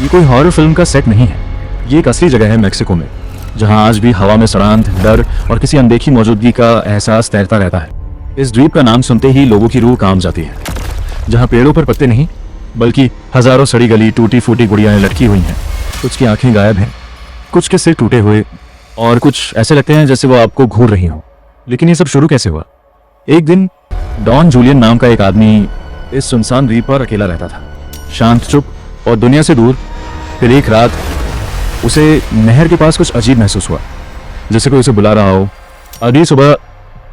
ये कोई horror film का सेट नहीं है। ये एक असली जगह है मेक्सिको में, जहां आज भी हवा में सड़ांत, डर और किसी अनदेखी मौजूदगी का एहसास तैरता रहता है। इस द्वीप का नाम सुनते ही लोगों की रूह कांप जाती है, जहां पेड़ों पर पत्ते नहीं बल्कि हजारों सड़ी गली टूटी फूटी गुड़ियाएं लटकी हुई हैं। कुछ की आंखें गायब हैं, कुछ के सिर टूटे हुए, और कुछ ऐसे लगते हैं जैसे वो आपको घूर रही हो। लेकिन ये सब शुरू कैसे हुआ? एक दिन डॉन जूलियन नाम का एक आदमी इस सुनसान द्वीप पर अकेला रहता था, शांत, चुप और दुनिया से दूर। फिर एक रात उसे नहर के पास कुछ अजीब महसूस हुआ, जैसे कोई उसे बुला रहा हो। अगली सुबह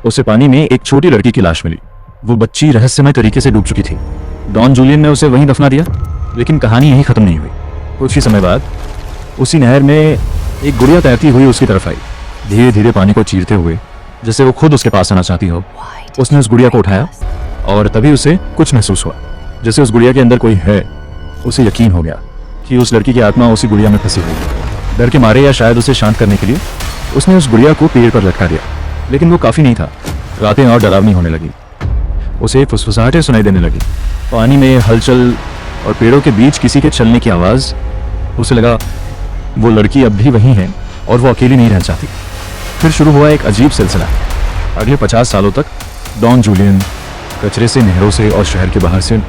उसे पानी में एक छोटी लड़की की लाश मिली। वो बच्ची रहस्यमय तरीके से डूब चुकी थी। डॉन जूलियन ने उसे वहीं दफना दिया, लेकिन कहानी यहीं खत्म नहीं हुई। कुछ ही समय बाद उसी नहर में एक गुड़िया तैरती हुई उसकी तरफ आई, धीरे धीरे पानी को चीरते हुए, जैसे वो खुद उसके पास आना चाहती हो। उसने उस गुड़िया को उठाया और तभी उसे कुछ महसूस हुआ, जैसे उस गुड़िया के अंदर कोई है। उसे यकीन हो गया कि उस लड़की की आत्मा उसी गुड़िया में फंसी हुई है। डर के मारे या शायद उसे शांत करने के लिए उसने उस गुड़िया को पेड़ पर लटका दिया, लेकिन वो काफी नहीं था। रातें और डरावनी होने लगी। उसे फुसफुसाहटें सुनाई देने लगी, पानी में हलचल और पेड़ों के बीच किसी के चलने की आवाज। उसे लगा वो लड़की अब भी वहीं है और वो अकेली नहीं रह चाहती। फिर शुरू हुआ एक अजीब सिलसिला। अगले 50 सालों तक डॉन जूलियन कचरे से, नहरों से और शहर के बाहर से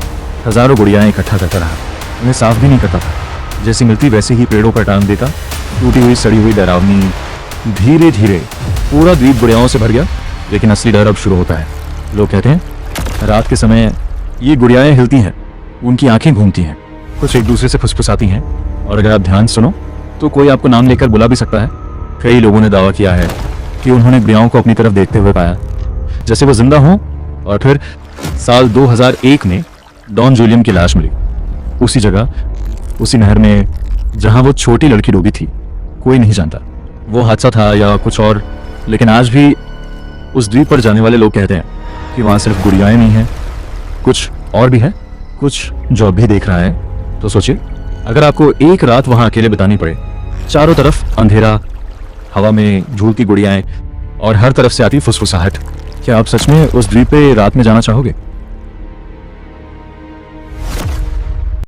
हजारों गुड़ियाएं इकट्ठा करता रहा। उन्हें साफ भी नहीं करता था, जैसी मिलती वैसे ही पेड़ों पर टांग देता। टूटी हुई, सड़ी हुई, डरावनी। धीरे धीरे पूरा द्वीप गुड़ियाओं से भर गया। लेकिन असली डर अब शुरू होता है। लोग कहते हैं रात के समय ये गुड़ियाएं हिलती हैं, उनकी आंखें घूमती हैं, कुछ एक दूसरे से फुसफुसाती हैं, और अगर आप ध्यान सुनो तो कोई आपको नाम लेकर बुला भी सकता है। कई लोगों ने दावा किया है कि उन्होंने गुड़ियाओं को अपनी तरफ देखते हुए पाया, जैसे वो जिंदा हों। और फिर साल 2001 में डॉन जूलियन की लाश मिली, उसी जगह, उसी नहर में जहां वो छोटी लड़की डूबी थी। कोई नहीं जानता वो हादसा था या कुछ और, लेकिन आज भी उस द्वीप पर जाने वाले लोग कहते हैं कि वहां सिर्फ गुड़ियाएं नहीं हैं, कुछ और भी है, कुछ जो अब भी देख रहा है। तो सोचिए, अगर आपको एक रात वहां अकेले बितानी पड़े, चारों तरफ अंधेरा, हवा में झूलती गुड़ियाएं और हर तरफ से आती फुसफुसाहट, क्या आप सच में उस द्वीप पे रात में जाना चाहोगे?